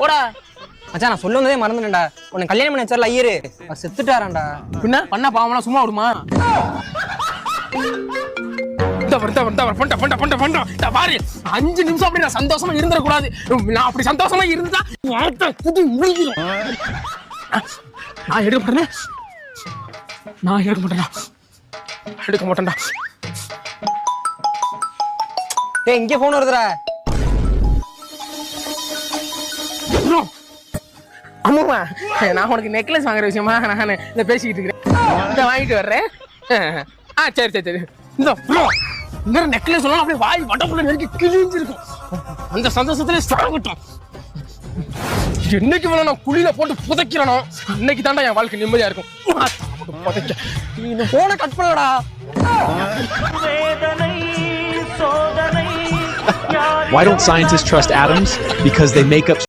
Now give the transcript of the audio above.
ஓடா மச்சான் நான் சொல்ல வந்ததே மறந்துட்டேன்டா. உன்னை கல்யாணம் பண்ணி வச்சார்ல ஐயரு, அவர் செத்துட்டாரான்டா. பின்ன பண்ண பாவம்னா சும்மா விடுமா? பாரு 5 நிமிஷம் அப்படி நான் சந்தோஷமா இருந்துடக்கூடாது. நான் அப்படி சந்தோஷமா இருந்தா நான் எடுக்க மாட்டேன். எடுக்க மாட்டேன்டா. டேய் இங்கே போன் வருதுடா. ஆமாம்மா, நான் உனக்கு நெக்லஸ் வாங்குற விஷயமா நான் இதை பேசிக்கிட்டு இருக்கிறேன். இதை வாங்கிட்டு வர்றேன். சரி இந்த நெக்லஸ் சொல்லலாம் அப்படியே வாய் வட்டப்புள்ள நெருக்கி கிழிஞ்சிருக்கும். அந்த சந்தோஷத்துல சாகட்டும். என்னைக்கு வேணும் நான் குழியில போட்டு புதைக்கிறனோ அன்னைக்கு தாண்டா என் வாழ்க்கை நிம்மதியா இருக்கும். புதைக்க நீ இந்த போனை cut பண்ணலடா. Why don't scientists trust atoms? Because they make up